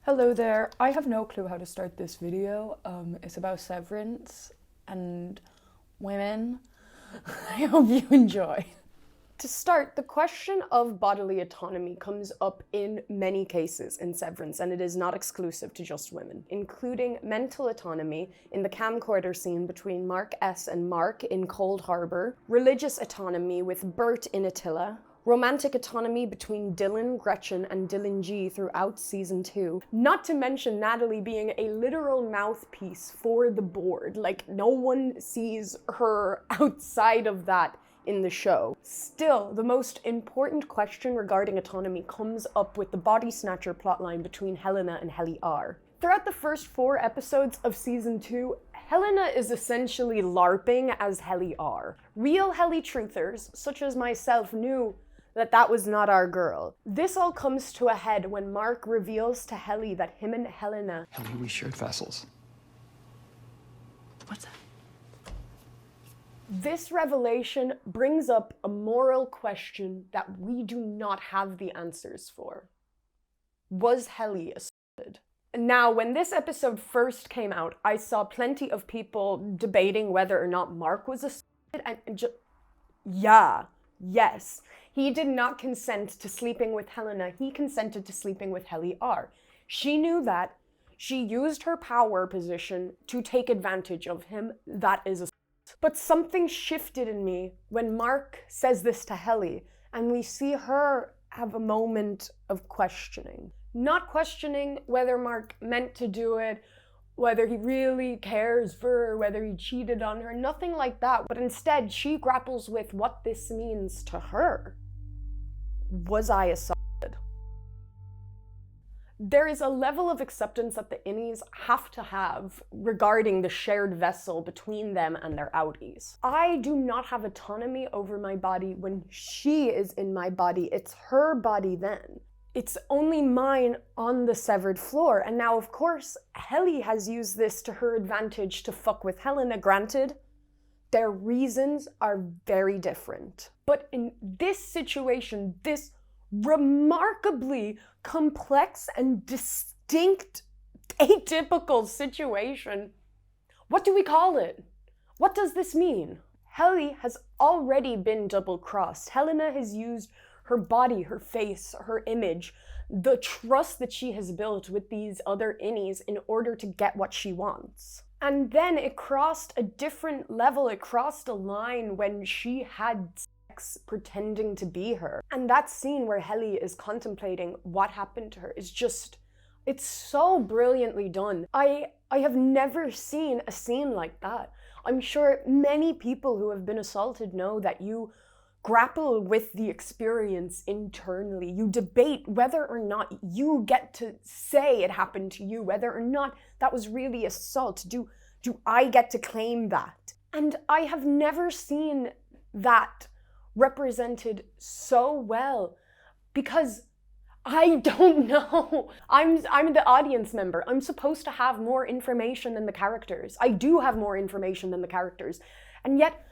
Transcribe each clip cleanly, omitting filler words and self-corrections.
Hello there, I have no clue how to start this video. It's about Severance and women. I hope you enjoy. To start, the question of bodily autonomy comes up in many cases in Severance, and it is not exclusive to just women, including mental autonomy in the camcorder scene between Mark S. and Mark in Cold Harbor, religious autonomy with Bert in Attila, romantic autonomy between Dylan, Gretchen, and Dylan G throughout season 2. Not to mention Natalie being a literal mouthpiece for the board. Like, no one sees her outside of that in the show. Still, the most important question regarding autonomy comes up with the body snatcher plotline between Helena and Helly R. Throughout the first 4 episodes of season 2, Helena is essentially LARPing as Helly R. Real Helly truthers, such as myself, knew that was not our girl. This all comes to a head when Mark reveals to Helly that him and Helena... Helly, we shared vessels. What's that? This revelation brings up a moral question that we do not have the answers for. Was Helly assaulted? Now, when this episode first came out, I saw plenty of people debating whether or not Mark was assaulted, and yes. He did not consent to sleeping with Helena, he consented to sleeping with Helly R. She knew that. She used her power position to take advantage of him. That is assault. But something shifted in me when Mark says this to Helly, and we see her have a moment of questioning. Not questioning whether Mark meant to do it, whether he really cares for her, whether he cheated on her, nothing like that. But instead, she grapples with what this means to her. Was I assaulted? There is a level of acceptance that the Innies have to have regarding the shared vessel between them and their Outies. I do not have autonomy over my body when she is in my body. It's her body then. It's only mine on the severed floor. And now, of course, Helly has used this to her advantage to fuck with Helena. Granted, their reasons are very different. But in this situation, this remarkably complex and distinct, atypical situation, what do we call it? What does this mean? Helly has already been double-crossed. Helena has used her body, her face, her image, the trust that she has built with these other Innies in order to get what she wants. And then it crossed a different level, it crossed a line when she had sex pretending to be her. And that scene where Helly is contemplating what happened to her is just, it's so brilliantly done. I have never seen a scene like that. I'm sure many people who have been assaulted know that you grapple with the experience internally. You debate whether or not you get to say it happened to you, whether or not that was really assault. Do I get to claim that? And I have never seen that represented so well because I don't know. I'm the audience member. I'm supposed to have more information than the characters. I do have more information than the characters. And yet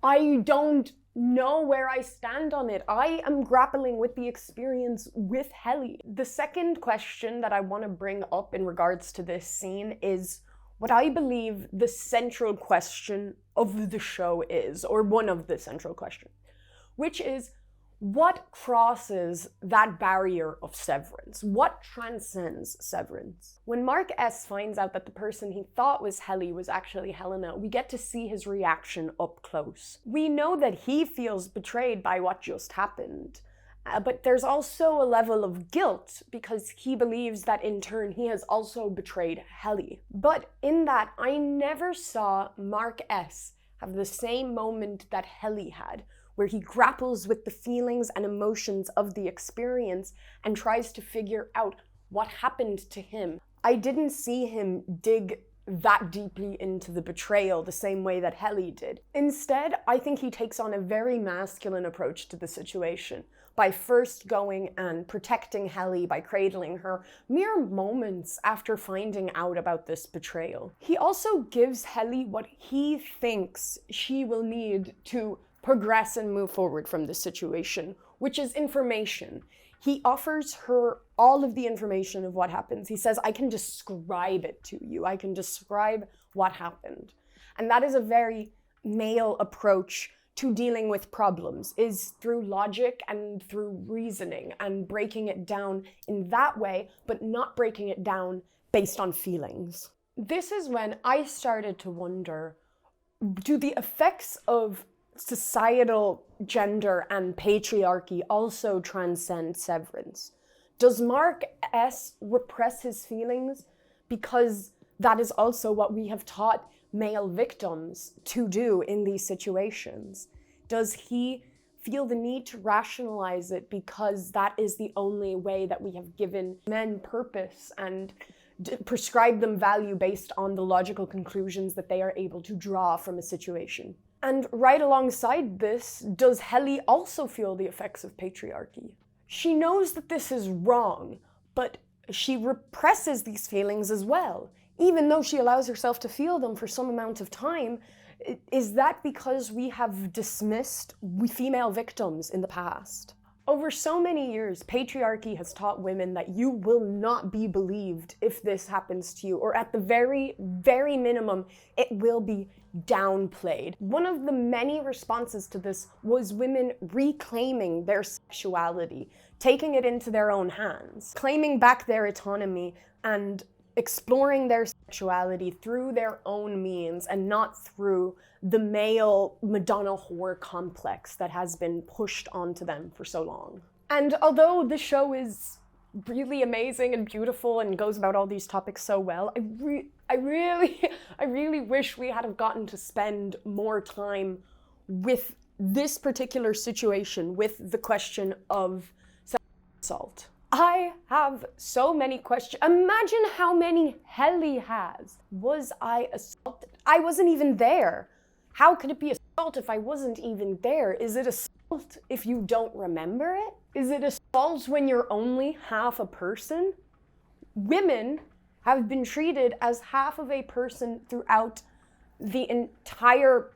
I don't know where I stand on it. I am grappling with the experience with Helly. The second question that I want to bring up in regards to this scene is what I believe the central question of the show is, or one of the central questions, which is what crosses that barrier of severance? What transcends severance? When Mark S. finds out that the person he thought was Helly was actually Helena, we get to see his reaction up close. We know that he feels betrayed by what just happened, but there's also a level of guilt because he believes that in turn he has also betrayed Helly. But in that, I never saw Mark S. have the same moment that Helly had, where he grapples with the feelings and emotions of the experience and tries to figure out what happened to him. I didn't see him dig that deeply into the betrayal the same way that Helly did. Instead, I think he takes on a very masculine approach to the situation by first going and protecting Helly by cradling her mere moments after finding out about this betrayal. He also gives Helly what he thinks she will need to progress and move forward from this situation, which is information. He offers her all of the information of what happens. He says, I can describe it to you. I can describe what happened. And that is a very male approach to dealing with problems, is through logic and through reasoning and breaking it down in that way, but not breaking it down based on feelings. This is when I started to wonder, do the effects of societal gender and patriarchy also transcend Severance? Does Mark S. repress his feelings because that is also what we have taught male victims to do in these situations? Does he feel the need to rationalize it because that is the only way that we have given men purpose and prescribed them value based on the logical conclusions that they are able to draw from a situation? And right alongside this, does Helly also feel the effects of patriarchy? She knows that this is wrong, but she represses these feelings as well, even though she allows herself to feel them for some amount of time. Is that because we have dismissed female victims in the past? Over so many years, patriarchy has taught women that you will not be believed if this happens to you, or at the very, very minimum, it will be downplayed. One of the many responses to this was women reclaiming their sexuality, taking it into their own hands, claiming back their autonomy and exploring their sexuality through their own means and not through the male Madonna whore complex that has been pushed onto them for so long. And although the show is really amazing and beautiful and goes about all these topics so well, I really wish we had have gotten to spend more time with this particular situation, with the question of sexual assault. I have so many questions. Imagine how many Helly has. Was I assaulted? I wasn't even there. How could it be assault if I wasn't even there? Is it assault if you don't remember it? Is it assault when you're only half a person? Women have been treated as half of a person throughout the entire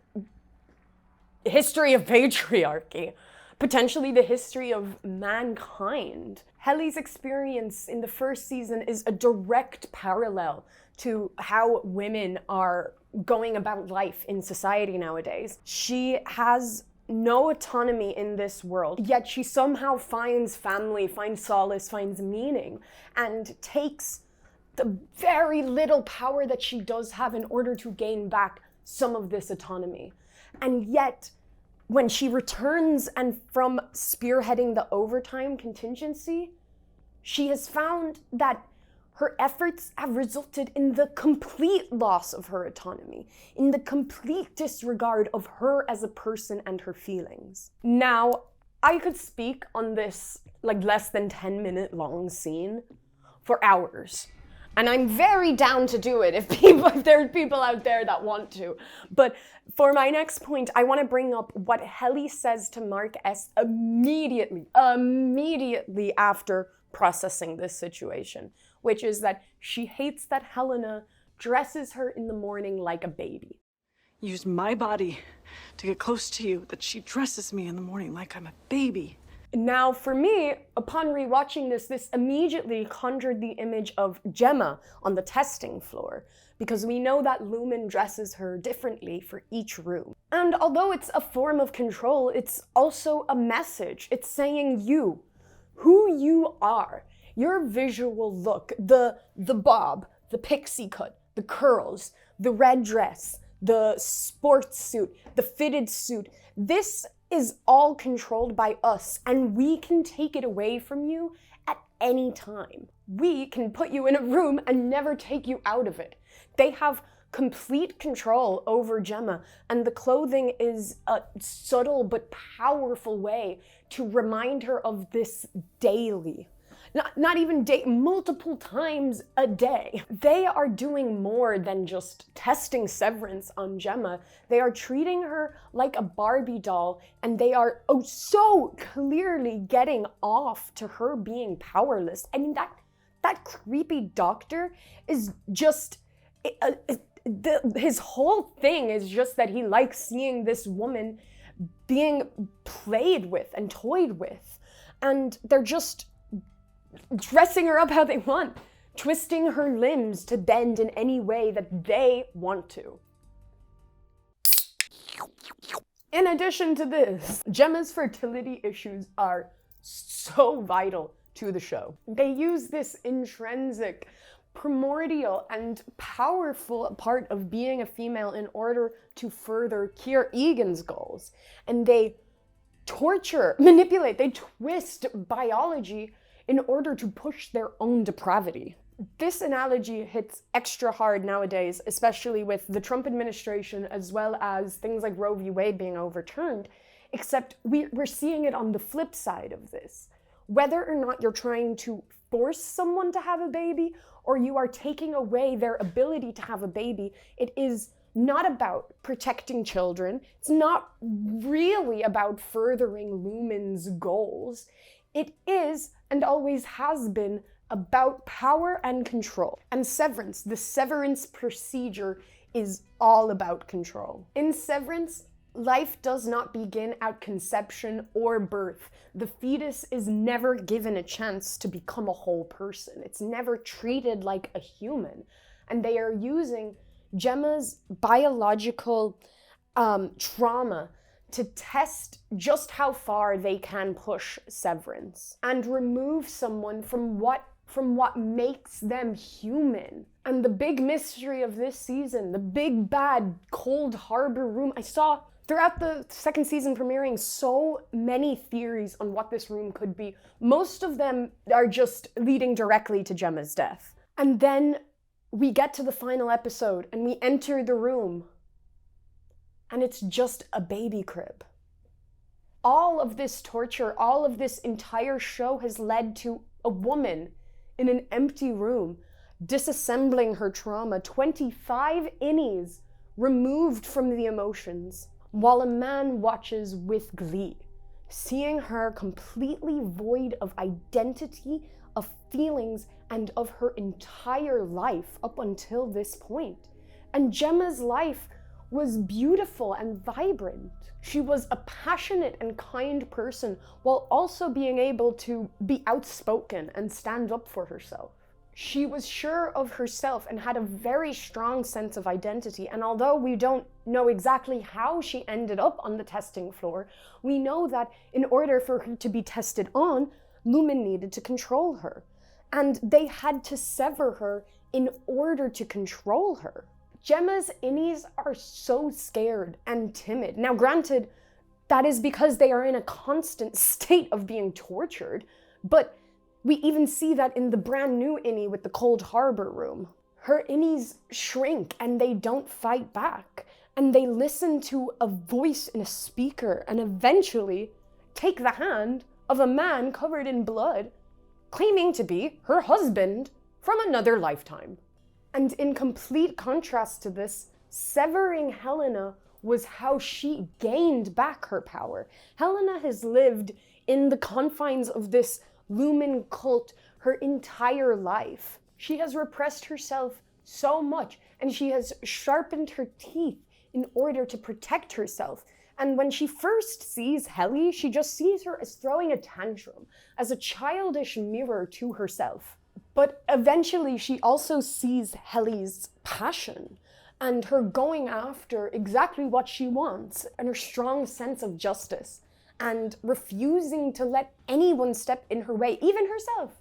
history of patriarchy. Potentially the history of mankind. Helly's experience in the first season is a direct parallel to how women are going about life in society nowadays. She has no autonomy in this world, yet she somehow finds family, finds solace, finds meaning, and takes the very little power that she does have in order to gain back some of this autonomy. And yet, when she returns and from spearheading the overtime contingency, she has found that her efforts have resulted in the complete loss of her autonomy, in the complete disregard of her as a person and her feelings. Now, I could speak on this less than 10-minute long scene for hours. And I'm very down to do it if there are people out there that want to. But for my next point, I want to bring up what Helly says to Mark S. immediately after processing this situation, which is that she hates that Helena dresses her in the morning like a baby. Use my body to get close to you, that she dresses me in the morning like I'm a baby. Now, for me, upon rewatching this immediately conjured the image of Gemma on the testing floor, because we know that Lumen dresses her differently for each room. And although it's a form of control, it's also a message. It's saying you, who you are, your visual look, the bob, the pixie cut, the curls, the red dress, the sports suit, the fitted suit. This is all controlled by us, and we can take it away from you at any time. We can put you in a room and never take you out of it. They have complete control over Gemma, and the clothing is a subtle but powerful way to remind her of this daily. Not even multiple times a day. They are doing more than just testing Severance on Gemma. They are treating her like a Barbie doll, and they are so clearly getting off to her being powerless. I mean, that creepy doctor is just... his whole thing is just that he likes seeing this woman being played with and toyed with. And they're just dressing her up how they want, twisting her limbs to bend in any way that they want to. In addition to this, Gemma's fertility issues are so vital to the show. They use this intrinsic, primordial, and powerful part of being a female in order to further Kier Egan's goals. And they torture, manipulate, they twist biology in order to push their own depravity. This analogy hits extra hard nowadays, especially with the Trump administration, as well as things like Roe v. Wade being overturned, except we're seeing it on the flip side of this. Whether or not you're trying to force someone to have a baby, or you are taking away their ability to have a baby, it is not about protecting children. It's not really about furthering Lumen's goals. It is, and always has been, about power and control. And Severance, the Severance procedure, is all about control. In Severance, life does not begin at conception or birth. The fetus is never given a chance to become a whole person. It's never treated like a human. And they are using Gemma's biological trauma to test just how far they can push Severance and remove someone from what makes them human. And the big mystery of this season, the big bad Cold Harbor room, I saw throughout the second season premiering so many theories on what this room could be. Most of them are just leading directly to Gemma's death. And then we get to the final episode and we enter the room and it's just a baby crib. All of this torture, all of this entire show has led to a woman in an empty room, disassembling her trauma, 25 innies removed from the emotions, while a man watches with glee, seeing her completely void of identity, of feelings, and of her entire life up until this point. And Gemma's life was beautiful and vibrant. She was a passionate and kind person while also being able to be outspoken and stand up for herself. She was sure of herself and had a very strong sense of identity. And although we don't know exactly how she ended up on the testing floor, we know that in order for her to be tested on, Lumen needed to control her. And they had to sever her in order to control her. Gemma's innies are so scared and timid. Now, granted, that is because they are in a constant state of being tortured, but we even see that in the brand new innie with the Cold Harbor room. Her innies shrink and they don't fight back, and they listen to a voice in a speaker and eventually take the hand of a man covered in blood, claiming to be her husband from another lifetime. And in complete contrast to this, severing Helena was how she gained back her power. Helena has lived in the confines of this Lumen cult her entire life. She has repressed herself so much, and she has sharpened her teeth in order to protect herself. And when she first sees Helly, she just sees her as throwing a tantrum, as a childish mirror to herself. But eventually she also sees Helly's passion and her going after exactly what she wants and her strong sense of justice and refusing to let anyone step in her way, even herself.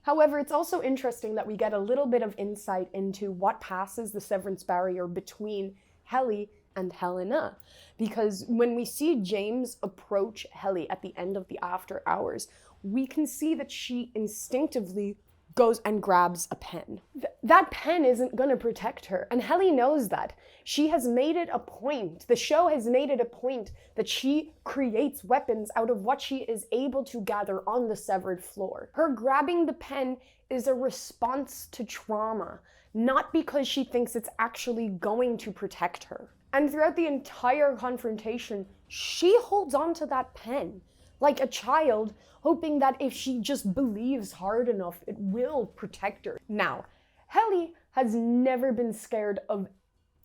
However, it's also interesting that we get a little bit of insight into what passes the severance barrier between Helly and Helena. Because when we see James approach Helly at the end of the After Hours, we can see that she instinctively goes and grabs a pen. That pen isn't gonna protect her, and Helly knows that. She has made it a point, the show has made it a point that she creates weapons out of what she is able to gather on the severed floor. Her grabbing the pen is a response to trauma, not because she thinks it's actually going to protect her. And throughout the entire confrontation, she holds on to that pen, like a child, hoping that if she just believes hard enough, it will protect her. Now, Helly has never been scared of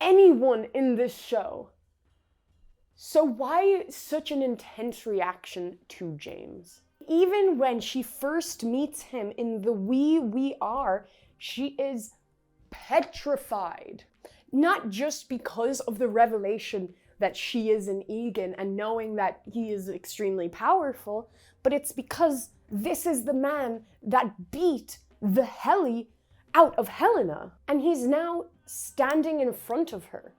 anyone in this show. So why such an intense reaction to James? even when she first meets him in the we are, she is petrified. Not just because of the revelation that she is an Egan and knowing that he is extremely powerful, but it's because this is the man that beat the Helly out of Helena, and he's now standing in front of her.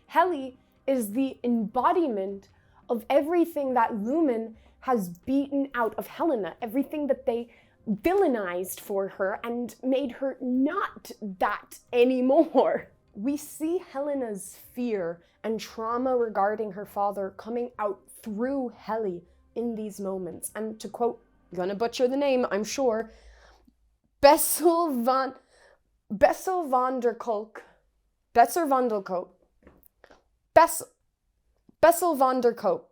Helly is the embodiment of everything that Lumen has beaten out of Helena, everything that they villainized for her and made her not that anymore. We see Helena's fear and trauma regarding her father coming out through Helly in these moments. And to quote, gonna butcher the name, I'm sure, Bessel van der Kolk, Bessel van der Kolk, Bessel van der Kolk,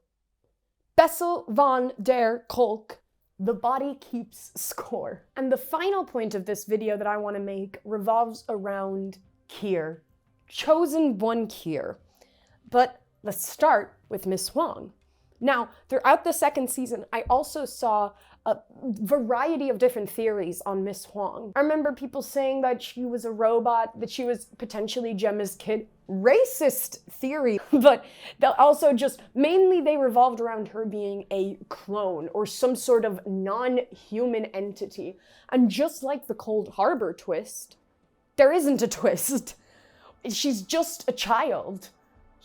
Bessel van der Kolk, the body keeps score. And the final point of this video that I want to make revolves around Kier. Chosen one Kier. But let's start with Miss Huang. Now, throughout the second season, I also saw a variety of different theories on Miss Huang. I remember people saying that she was a robot, that she was potentially Gemma's kid. Racist theory, but also just mainly they revolved around her being a clone or some sort of non-human entity. And just like the Cold Harbor twist, there isn't a twist. She's just a child.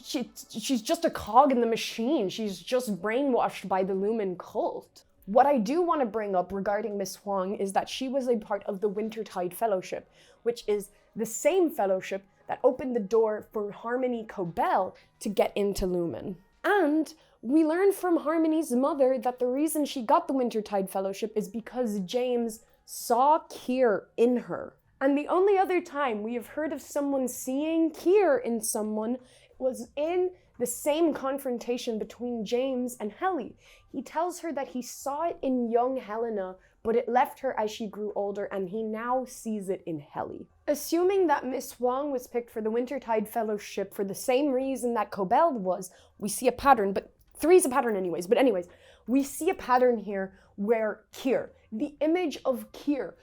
She's just a cog in the machine. She's just brainwashed by the Lumen cult. What I do want to bring up regarding Miss Huang is that she was a part of the Wintertide Fellowship, which is the same fellowship that opened the door for Harmony Cobell to get into Lumen. And we learn from Harmony's mother that the reason she got the Wintertide Fellowship is because James saw Kier in her. And the only other time we have heard of someone seeing Kier in someone was in the same confrontation between James and Helly. He tells her that he saw it in young Helena, but it left her as she grew older, and he now sees it in Helly. Assuming that Miss Huang was picked for the Wintertide Fellowship for the same reason that Cobell was, we see a pattern, but 3's a pattern anyways. But anyways, we see a pattern here where Kier, the image of Kier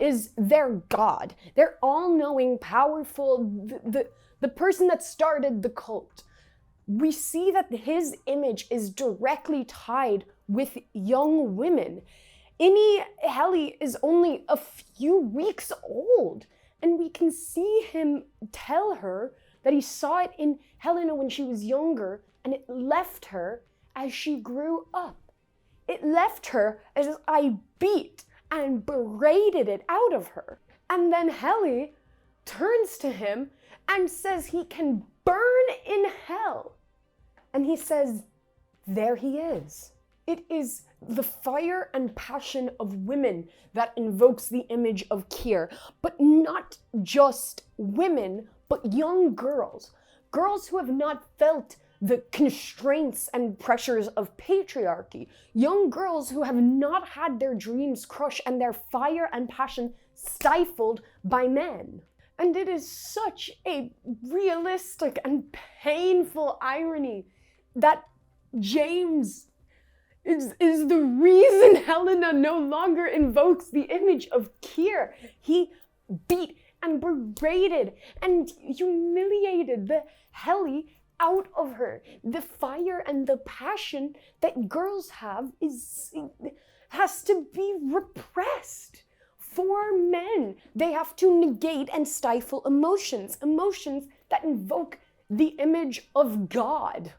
is their god. They're all-knowing, powerful, the person that started the cult. We see that his image is directly tied with young women. Helly is only a few weeks old, and we can see him tell her that he saw it in Helena when she was younger, and it left her as she grew up. It left her as I beat and berated it out of her. And then Helly turns to him and says he can burn in hell. And he says, there he is. It is the fire and passion of women that invokes the image of Kier, but not just women, but young girls. Girls who have not felt the constraints and pressures of patriarchy. Young girls who have not had their dreams crushed and their fire and passion stifled by men. And it is such a realistic and painful irony that James is the reason Helena no longer invokes the image of Kier. He beat and berated and humiliated the Helly out of her. The fire and the passion that girls have has to be repressed. For men, they have to negate and stifle emotions that invoke the image of God.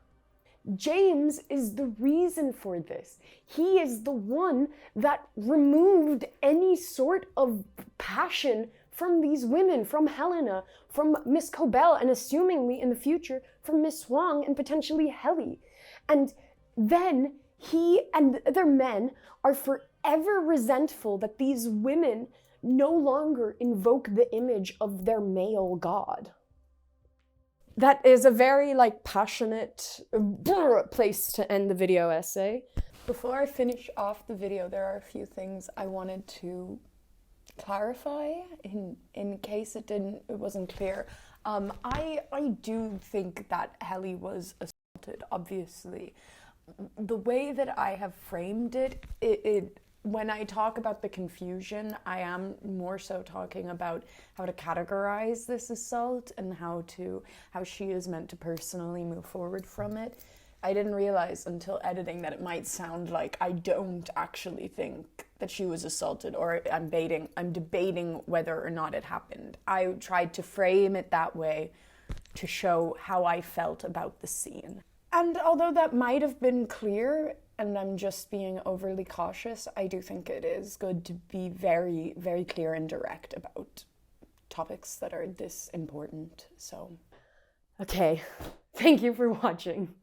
James is the reason for this. He is the one that removed any sort of passion from these women, from Helena, from Miss Cobell, and assumingly in the future, from Miss Huang and potentially Helly. And then he and the other men are forever resentful that these women no longer invoke the image of their male god. That is a very passionate place to end the video essay. Before I finish off the video, there are a few things I wanted to clarify in case it wasn't clear. I do think that Helly was assaulted, obviously. the way that I have framed it, when I talk about the confusion, I am more so talking about how to categorize this assault and how she is meant to personally move forward from it. I didn't realize until editing that it might sound like I don't actually think that she was assaulted, or I'm debating whether or not it happened. I tried to frame it that way to show how I felt about the scene. And although that might have been clear, and I'm just being overly cautious, I do think it is good to be very, very clear and direct about topics that are this important. So, okay, thank you for watching.